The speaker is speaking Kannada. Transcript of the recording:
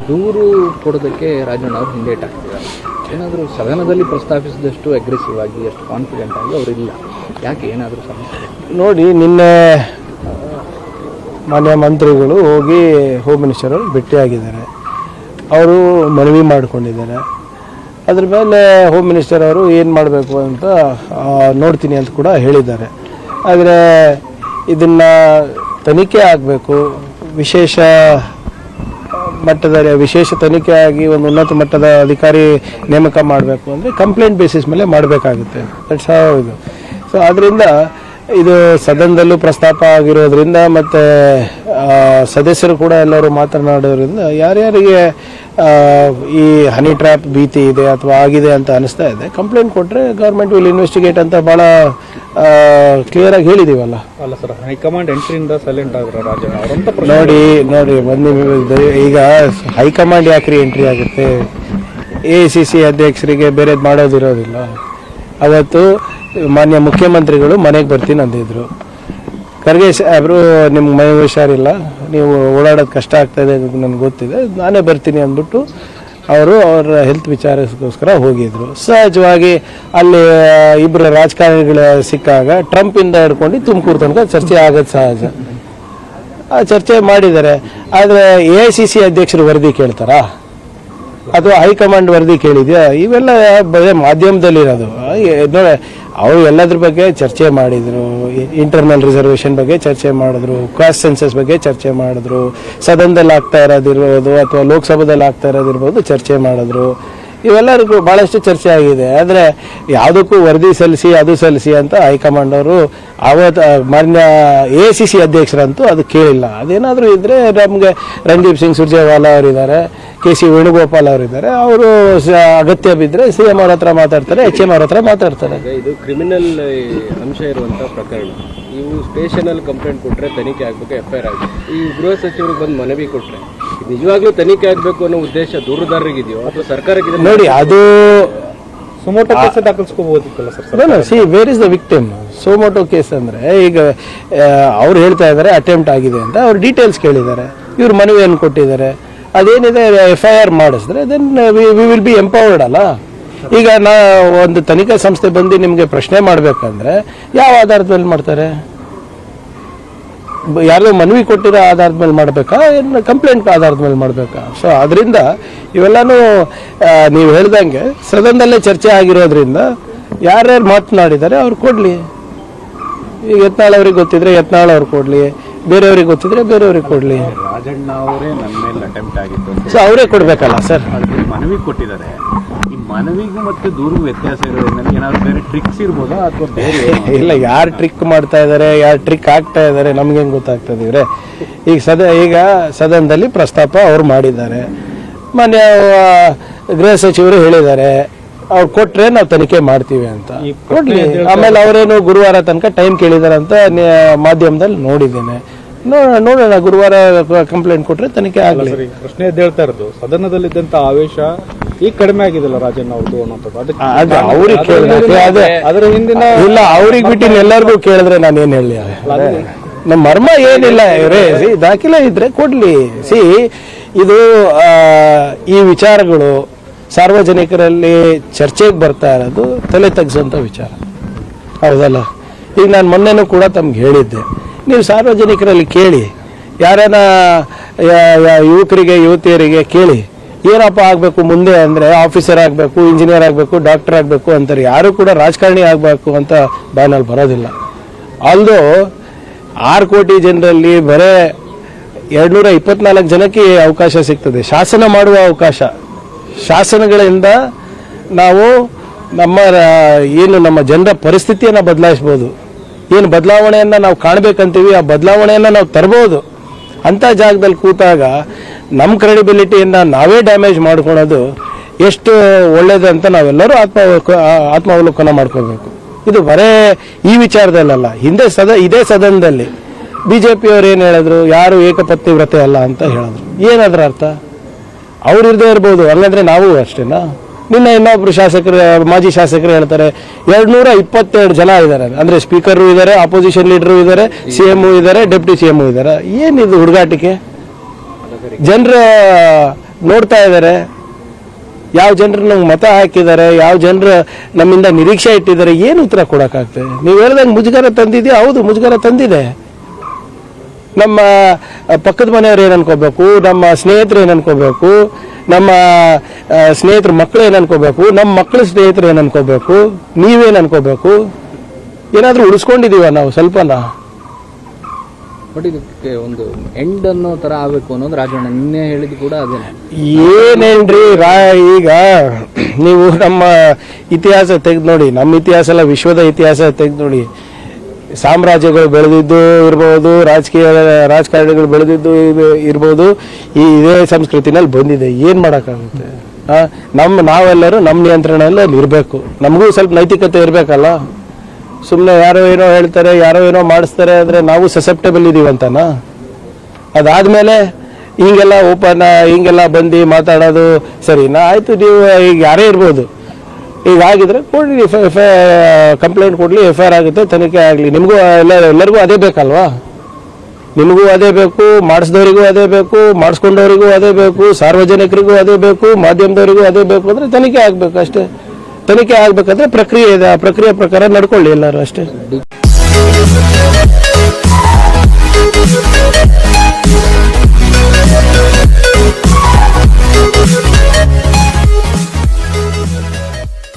ದೂರು ಕೊಡೋದಕ್ಕೆ ರಾಜಣ್ಣ ಅವರು ಹಿಂದೇಟ್ ಆಗ್ತಿದ್ದಾರೆ. ಏನಾದರೂ ಸದನದಲ್ಲಿ ಪ್ರಸ್ತಾಪಿಸಿದಷ್ಟು ಅಗ್ರೆಸಿವ್ ಆಗಿ ಅಷ್ಟು ಕಾನ್ಫಿಡೆಂಟ್ ಆಗಿ ಅವರಿಲ್ಲ. ಯಾಕೆ, ಏನಾದರೂ ಸಮಸ್ಯೆ? ನೋಡಿ, ನಿನ್ನೆ ಮಾನ್ಯ ಮಂತ್ರಿಗಳು ಹೋಗಿ ಹೋಮ್ ಮಿನಿಸ್ಟರ್ ಅವರು ಭೇಟಿಯಾಗಿದ್ದಾರೆ. ಅವರು ಮನವಿ ಮಾಡಿಕೊಂಡಿದ್ದಾರೆ. ಅದ್ರ ಮೇಲೆ ಹೋಮ್ ಮಿನಿಸ್ಟರ್ ಅವರು ಏನು ಮಾಡಬೇಕು ಅಂತ ನೋಡ್ತೀನಿ ಅಂತ ಕೂಡ ಹೇಳಿದ್ದಾರೆ. ಆದರೆ ಇದನ್ನು ತನಿಖೆ ಆಗಬೇಕು, ವಿಶೇಷ ತನಿಖೆ ಆಗಿ ಒಂದು ಉನ್ನತ ಮಟ್ಟದ ಅಧಿಕಾರಿ ನೇಮಕ ಮಾಡಬೇಕು ಅಂದರೆ ಕಂಪ್ಲೇಂಟ್ ಬೇಸಿಸ್ ಮೇಲೆ ಮಾಡಬೇಕಾಗುತ್ತೆ. ದಟ್ಸ್ ಹೌ ಇದು. ಸೊ ಅದರಿಂದ ಇದು ಸದನದಲ್ಲೂ ಪ್ರಸ್ತಾಪ ಆಗಿರೋದ್ರಿಂದ ಮತ್ತು ಸದಸ್ಯರು ಕೂಡ ಎಲ್ಲರೂ ಮಾತನಾಡೋದ್ರಿಂದ ಯಾರ್ಯಾರಿಗೆ ಈ ಹನಿ ಟ್ರ್ಯಾಪ್ ಭೀತಿ ಇದೆ ಅಥವಾ ಆಗಿದೆ ಅಂತ ಅನಿಸ್ತಾ ಇದೆ, ಕಂಪ್ಲೇಂಟ್ ಕೊಟ್ಟರೆ ಗೌರ್ಮೆಂಟ್ ವಿಲ್ ಇನ್ವೆಸ್ಟಿಗೇಟ್ ಅಂತ ಭಾಳ ಕ್ಲಿಯರಾಗಿ ಹೇಳಿದೀವಲ್ಲ. ಅಲ್ಲ ಸರ್, ಹೈಕಮಾಂಡ್ ಎಂಟ್ರಿಯಿಂದ ಸೈಲೆಂಟ್ ಆಗಿರೋ ರಾಜಣ್ಣ ಅವರಂತ ನೋಡಿ ಬನ್ನಿ, ಈಗ ಹೈಕಮಾಂಡ್ ಯಾಕ್ರಿ ಎಂಟ್ರಿ ಆಗುತ್ತೆ? AICC ಅಧ್ಯಕ್ಷರಿಗೆ ಬೇರೆದು ಮಾಡೋದಿರೋದಿಲ್ಲ. ಅವತ್ತು ಮಾನ್ಯ ಮುಖ್ಯಮಂತ್ರಿಗಳು ಮನೆಗೆ ಬರ್ತೀನಿ ಅಂದಿದ್ರು. ಖರ್ಗೆ ಸಾಹೇಬರು ನಿಮ್ಗೆ ಮೈ ಹುಷಾರಿಲ್ಲ, ನೀವು ಓಡಾಡೋದು ಕಷ್ಟ ಆಗ್ತಾಯಿದೆ ನನಗೆ ಗೊತ್ತಿದೆ, ನಾನೇ ಬರ್ತೀನಿ ಅಂದ್ಬಿಟ್ಟು ಅವರು ಅವರ ಹೆಲ್ತ್ ವಿಚಾರಕ್ಕೋಸ್ಕರ ಹೋಗಿದ್ರು. ಸಹಜವಾಗಿ ಅಲ್ಲಿ ಇಬ್ಬರು ರಾಜಕಾರಣಿಗಳು ಸಿಕ್ಕಾಗ ಟ್ರಂಪಿಂದ ಹಿಡ್ಕೊಂಡು ತುಮಕೂರು ತನಕ ಚರ್ಚೆ ಆಗೋದು ಸಹಜ. ಆ ಚರ್ಚೆ ಮಾಡಿದ್ದಾರೆ. ಆದರೆ AICC ಅಧ್ಯಕ್ಷರು ವರದಿ ಕೇಳ್ತಾರಾ ಅಥವಾ ಹೈಕಮಾಂಡ್ ವರದಿ ಕೇಳಿದ್ಯಾ? ಇವೆಲ್ಲ ಬರೀ ಮಾಧ್ಯಮದಲ್ಲಿರೋದು. ನೋಡಿ, ಅವರು ಎಲ್ಲದ್ರ ಬಗ್ಗೆ ಚರ್ಚೆ ಮಾಡಿದರು. ಇಂಟರ್ನಲ್ ರಿಸರ್ವೇಷನ್ ಬಗ್ಗೆ ಚರ್ಚೆ ಮಾಡಿದ್ರು, ಕಾಸ್ಟ್ ಸೆನ್ಸಸ್ ಬಗ್ಗೆ ಚರ್ಚೆ ಮಾಡಿದ್ರು, ಸದನದಲ್ಲಿ ಆಗ್ತಾ ಇರೋದಿರ್ಬೋದು ಅಥವಾ ಲೋಕಸಭಾದಲ್ಲಿ ಆಗ್ತಾ ಇರೋದಿರ್ಬೋದು ಚರ್ಚೆ ಮಾಡಿದ್ರು. ಇವೆಲ್ಲರಿಗೂ ಭಾಳಷ್ಟು ಚರ್ಚೆ ಆಗಿದೆ. ಆದರೆ ಯಾವುದಕ್ಕೂ ವರದಿ ಸಲ್ಲಿಸಿ ಅದು ಸಲ್ಲಿಸಿ ಅಂತ ಹೈಕಮಾಂಡ್ ಅವರು ಅವತ್ತು ಮಾನ್ಯ AICC ಅಧ್ಯಕ್ಷರಂತೂ ಅದು ಕೇಳಿಲ್ಲ. ಅದೇನಾದರೂ ಇದ್ದರೆ ನಮಗೆ ರಣದೀಪ್ ಸಿಂಗ್ ಸುರ್ಜೇವಾಲಾ ಅವರಿದ್ದಾರೆ, KC ವೇಣುಗೋಪಾಲ್ ಅವರಿದ್ದಾರೆ. ಅವರು ಅಗತ್ಯ ಬಿದ್ದರೆ CM ಅವ್ರ ಹತ್ರ ಮಾತಾಡ್ತಾರೆ, HM ಅವ್ರ ಹತ್ರ ಮಾತಾಡ್ತಾರೆ. ಇದು ಕ್ರಿಮಿನಲ್ ಅಂಶ ಇರುವಂಥ ಪ್ರಕರಣ. ಇವು ಸ್ಟೇಷನಲ್ಲಿ ಕಂಪ್ಲೇಂಟ್ ಕೊಟ್ಟರೆ ತನಿಖೆ ಆಗಬೇಕು, FIR ಆಗಬೇಕು. ಈ ಗೃಹ ಸಚಿವರಿಗೆ ಬಂದು ಮನವಿ ಕೊಟ್ಟರೆ ನಿಜವಾಗ್ಲೂ ತನಿಖೆ ಆಗಬೇಕು ಅನ್ನೋ ಉದ್ದೇಶ ದೂರುದಾರರಿಗಿದೆಯೋ ಅಥವಾ ಸರ್ಕಾರಕ್ಕೆ? ನೋಡಿ, ಅದು ಸುಮೋಟೋ ಕೇಸ್ ದಾಖಲಿಸ್ಕೋಬಹುದಿತ್ತಲ್ಲ sir? Where is the victim? Suo motu case ಅಂದರೆ ಈಗ ಅವ್ರು ಹೇಳ್ತಾ ಇದ್ದಾರೆ ಅಟೆಂಪ್ಟ್ ಆಗಿದೆ ಅಂತ. ಅವ್ರು ಡೀಟೇಲ್ಸ್ ಕೇಳಿದ್ದಾರೆ, ಇವ್ರು ಮನವಿಯನ್ನು ಕೊಟ್ಟಿದ್ದಾರೆ. ಅದೇನಿದೆ FIR ಮಾಡಿಸಿದ್ರೆ then we will be empowered ಅಲ್ಲ. ಈಗ ಒಂದು ತನಿಖಾ ಸಂಸ್ಥೆ ಬಂದು ನಿಮಗೆ ಪ್ರಶ್ನೆ ಮಾಡಬೇಕಂದ್ರೆ ಯಾವ ಆಧಾರದ ಮೇಲೆ ಮಾಡ್ತಾರೆ? ಯಾರೋ ಮನವಿ ಕೊಟ್ಟಿರೋ ಆಧಾರದ ಮೇಲೆ ಮಾಡಬೇಕಾ, ಏನು ಕಂಪ್ಲೇಂಟ್ ಆಧಾರದ ಮೇಲೆ ಮಾಡಬೇಕಾ? ಸೊ ಅದರಿಂದ ಇವೆಲ್ಲನೂ ನೀವು ಹೇಳ್ದಂಗೆ ಸದನದಲ್ಲೇ ಚರ್ಚೆ ಆಗಿರೋದ್ರಿಂದ ಯಾರ್ಯಾರು ಮಾತನಾಡಿದ್ದಾರೆ ಅವ್ರು ಕೊಡಲಿ. ಈಗ ಯತ್ನಾಳ್ ಅವ್ರಿಗೆ ಗೊತ್ತಿದ್ರೆ ಯತ್ನಾಳ್ ಅವ್ರು ಕೊಡಲಿ, ಬೇರೆಯವ್ರಿಗೆ ಗೊತ್ತಿದ್ರೆ ಬೇರೆಯವ್ರಿಗೆ ಕೊಡಲಿ. ರಾಜಣ್ಣ ಅವರೇ ನನ್ನ ಮೇಲೆ ಅಟೆಂಪ್ಟ್ ಆಗಿತ್ತು, ಸೊ ಅವರೇ ಕೊಡಬೇಕಲ್ಲ ಸರ್. ಮನವಿ ಕೊಟ್ಟಿದ್ದಾರೆ. ಈ ಮನವಿಗೂ ಮತ್ತು ದೂರಿಗೂ ವ್ಯತ್ಯಾಸ ಇರೋದ್ರಲ್ಲಿ ಏನಾದ್ರು ಬೇರೆ ಟ್ರಿಕ್ಸ್ ಇರ್ಬೋದಾ ಅಥವಾ ಬೇರೆ? ಇಲ್ಲ, ಯಾರು ಟ್ರಿಕ್ ಮಾಡ್ತಾ ಇದ್ದಾರೆ, ಯಾರು ಟ್ರಿಕ್ ಆಗ್ತಾ ಇದ್ದಾರೆ ನಮ್ಗೆ ಹೆಂಗೆ ಗೊತ್ತಾಗ್ತದೆ ಇವ್ರೆ? ಈಗ ಸದನದಲ್ಲಿ ಪ್ರಸ್ತಾಪ ಅವ್ರು ಮಾಡಿದ್ದಾರೆ, ಮಾನ್ಯ ಗೃಹ ಸಚಿವರು ಹೇಳಿದ್ದಾರೆ ಅವ್ರು ಕೊಟ್ರೆ ನಾವು ತನಿಖೆ ಮಾಡ್ತೀವಿ ಅಂತ. ಕೊಡ್ಲಿ. ಆಮೇಲೆ ಅವರೇನು ಗುರುವಾರ ತನಕ ಟೈಮ್ ಕೇಳಿದಾರೆ ಅಂತ ಮಾಧ್ಯಮದಲ್ಲಿ ನೋಡಿದ್ದೇನೆ. ನೋಡೋಣ, ಗುರುವಾರ ಕಂಪ್ಲೇಂಟ್ ಕೊಟ್ರೆ ತನಿಖೆ ಆಗಲಿ. ಪ್ರಶ್ನೆ ಎದ್ದೇಳ್ತಾ ಇರೋದು ಸದನದಲ್ಲಿದ್ದಂತ ಆವೇಶ ಈಗ ಕಡಿಮೆ ಆಗಿದೆಲ್ಲ ರಾಜಣ್ಣ ಅವ್ರದ್ದು ಅನ್ನೋದು. ಅವ್ರಿಗೆ ಕೇಳಿದ್ರೆ ಅದರ ಹಿಂದಿನ ಇಲ್ಲ, ಅವ್ರಿಗೆ ಬಿಟ್ಟು ಎಲ್ಲರಿಗೂ ಕೇಳಿದ್ರೆ ನಾನು ಏನ್ ಹೇಳಿ? ನಮ್ಮ ಮರ್ಮ ಏನಿಲ್ಲ ಇವ್ರೆ. ದಾಖಲೆ ಇದ್ರೆ ಕೊಡ್ಲಿ. ಇದು ಈ ವಿಚಾರಗಳು ಸಾರ್ವಜನಿಕರಲ್ಲಿ ಚರ್ಚೆಗೆ ಬರ್ತಾ ಇರೋದು ತಲೆ ತಗ್ಸೋಂಥ ವಿಚಾರ, ಹೌದಲ್ಲ? ಈಗ ನಾನು ಮೊನ್ನೆನೂ ಕೂಡ ತಮ್ಗೆ ಹೇಳಿದ್ದೆ, ನೀವು ಸಾರ್ವಜನಿಕರಲ್ಲಿ ಕೇಳಿ, ಯಾರನ್ನ ಯುವಕರಿಗೆ ಯುವತಿಯರಿಗೆ ಕೇಳಿ, ಏನಪ್ಪ ಆಗಬೇಕು ಮುಂದೆ ಅಂದರೆ ಆಫೀಸರ್ ಆಗಬೇಕು, ಇಂಜಿನಿಯರ್ ಆಗಬೇಕು, ಡಾಕ್ಟರ್ ಆಗಬೇಕು ಅಂತಾರೆ. ಯಾರು ಕೂಡ ರಾಜಕಾರಣಿ ಆಗಬೇಕು ಅಂತ ಬಾಯ್ನಲ್ಲಿ ಬರೋದಿಲ್ಲ. ಆಲ್ದೋ 6 ಕೋಟಿ ಜನರಲ್ಲಿ ಬರೇ 224 ಜನಕ್ಕೆ ಅವಕಾಶ ಸಿಗ್ತದೆ, ಶಾಸನ ಮಾಡುವ ಅವಕಾಶ. ಶಾಸನಗಳಿಂದ ನಾವು ನಮ್ಮ ಜನರ ಪರಿಸ್ಥಿತಿಯನ್ನು ಬದಲಾಯಿಸ್ಬೋದು. ಏನು ಬದಲಾವಣೆಯನ್ನು ನಾವು ಕಾಣಬೇಕಂತೀವಿ ಆ ಬದಲಾವಣೆಯನ್ನು ನಾವು ತರ್ಬೋದು. ಅಂಥ ಜಾಗದಲ್ಲಿ ಕೂತಾಗ ನಮ್ಮ ಕ್ರೆಡಿಬಿಲಿಟಿಯನ್ನು ನಾವೇ ಡ್ಯಾಮೇಜ್ ಮಾಡ್ಕೊಳೋದು ಎಷ್ಟು ಒಳ್ಳೇದಂತ ನಾವೆಲ್ಲರೂ ಆತ್ಮಾವಲೋಕನ ಮಾಡ್ಕೋಬೇಕು. ಇದು ಬರೇ ಈ ವಿಚಾರದಲ್ಲ, ಇದೇ ಸದನದಲ್ಲಿ BJPಯವ್ರು ಏನು ಹೇಳಿದ್ರು, ಯಾರು ಏಕಪತ್ನಿ ವ್ರತೆ ಅಲ್ಲ ಅಂತ ಹೇಳಿದ್ರು. ಏನದ್ರ ಅರ್ಥ? ಅವ್ರು ಇರದೇ ಇರ್ಬೋದು, ಹಂಗಂದ್ರೆ ನಾವು ಅಷ್ಟೇನಾ? ನಿನ್ನೆ ಇನ್ನೊಬ್ರು ಮಾಜಿ ಶಾಸಕರು ಹೇಳ್ತಾರೆ 222 ಜನ ಇದ್ದಾರೆ, ಅಂದ್ರೆ ಸ್ಪೀಕರು ಇದ್ದಾರೆ, ಅಪೋಸಿಷನ್ ಲೀಡರು ಇದ್ದಾರೆ, CM ಇದ್ದಾರೆ, ಡೆಪ್ಟಿ CM ಇದ್ದಾರೆ. ಏನಿದು ಹುಡುಗಾಟಿಕೆ? ಜನರ ನೋಡ್ತಾ ಇದ್ದಾರೆ, ಯಾವ ಜನರು ನಮ್ಗೆ ಮತ ಹಾಕಿದ್ದಾರೆ, ಯಾವ ಜನರು ನಮ್ಮಿಂದ ನಿರೀಕ್ಷೆ ಇಟ್ಟಿದ್ದಾರೆ, ಏನು ಉತ್ತರ ಕೊಡೋಕ್ಕಾಗ್ತದೆ? ನೀವು ಹೇಳ್ದಂಗೆ ಮುಜುಗರ ತಂದಿದೆಯಾ? ಹೌದು, ಮುಜುಗರ ತಂದಿದೆ. ನಮ್ಮ ಪಕ್ಕದ ಮನೆಯವ್ರು ಏನು ಅನ್ಕೋಬೇಕು, ನಮ್ಮ ಸ್ನೇಹಿತರು ಏನು ಅನ್ಕೋಬೇಕು, ನಮ್ಮ ಸ್ನೇಹಿತರ ಮಕ್ಕಳು ಏನು ಅನ್ಕೋಬೇಕು, ನಮ್ಮ ಮಕ್ಕಳ ಸ್ನೇಹಿತರು ಏನು ಅನ್ಕೋಬೇಕು, ನೀವೇನು ಅನ್ಕೋಬೇಕು? ಏನಾದರೂ ಉಳಿಸ್ಕೊಂಡಿದೀವ ನಾವು ಸ್ವಲ್ಪನ? ಬಟ್ ಇದಕ್ಕೆ ಒಂದು ಎಂಡ್ ಅನ್ನೋ ಥರ ಆಗಬೇಕು ಅನ್ನೋದು ರಾಜಣ್ಣ ನಿನ್ನೆ ಹೇಳಿದ್ದು ಕೂಡ ಅದೇನೆ. ಏನೇನ್ರಿ ಈಗ ನೀವು ನಮ್ಮ ಇತಿಹಾಸ ತೆಗೆದು ನೋಡಿ, ನಮ್ಮ ಇತಿಹಾಸ ಎಲ್ಲ ವಿಶ್ವದ ಇತಿಹಾಸ ತೆಗೆದು ನೋಡಿ. ಸಾಮ್ರಾಜ್ಯಗಳು ಬೆಳೆದಿದ್ದು ಇರ್ಬೋದು, ರಾಜಕಾರಣಿಗಳು ಬೆಳೆದಿದ್ದು ಇರ್ಬೋದು, ಇದೇ ಸಂಸ್ಕೃತಿನಲ್ಲಿ ಬಂದಿದೆ. ಏನು ಮಾಡೋಕ್ಕಾಗುತ್ತೆ? ನಾವೆಲ್ಲರೂ ನಮ್ಮ ನಿಯಂತ್ರಣದಲ್ಲಿ ಇರಬೇಕು. ನಮಗೂ ಸ್ವಲ್ಪ ನೈತಿಕತೆ ಇರಬೇಕಲ್ಲ. ಸುಮ್ಮನೆ ಯಾರೋ ಏನೋ ಹೇಳ್ತಾರೆ, ಯಾರೋ ಏನೋ ಮಾಡಿಸ್ತಾರೆ ಅಂದರೆ ನಾವು ಸಸೆಪ್ಟಬಲ್ ಇದೀವಂತನಾ? ಅದಾದಮೇಲೆ ಹಿಂಗೆಲ್ಲ ಬಂದು ಮಾತಾಡೋದು ಸರಿನಾ? ಆಯಿತು, ನೀವು ಈಗ ಯಾರೇ ಇರ್ಬೋದು, ಈಗ ಆಗಿದ್ರೆ ಕೊಡ್ಲಿ, ಕಂಪ್ಲೇಂಟ್ ಕೊಡಲಿ, FIR ಆಗುತ್ತೆ, ತನಿಖೆ ಆಗಲಿ. ನಿಮಗೂ ಎಲ್ಲರಿಗೂ ಅದೇ ಬೇಕಲ್ವಾ? ನಿಮಗೂ ಅದೇ ಬೇಕು, ಮಾಡಿಸಿದವರಿಗೂ ಅದೇ ಬೇಕು, ಮಾಡಿಸ್ಕೊಂಡವರಿಗೂ ಅದೇ ಬೇಕು, ಸಾರ್ವಜನಿಕರಿಗೂ ಅದೇ ಬೇಕು, ಮಾಧ್ಯಮದವರಿಗೂ ಅದೇ ಬೇಕು. ಅಂದರೆ ತನಿಖೆ ಆಗಬೇಕು ಅಷ್ಟೇ. ತನಿಖೆ ಆಗಬೇಕಾದ್ರೆ ಪ್ರಕ್ರಿಯೆ ಇದೆ, ಆ ಪ್ರಕ್ರಿಯೆ ಪ್ರಕಾರ ನಡ್ಕೊಳ್ಳಿ ಎಲ್ಲರೂ ಅಷ್ಟೇ.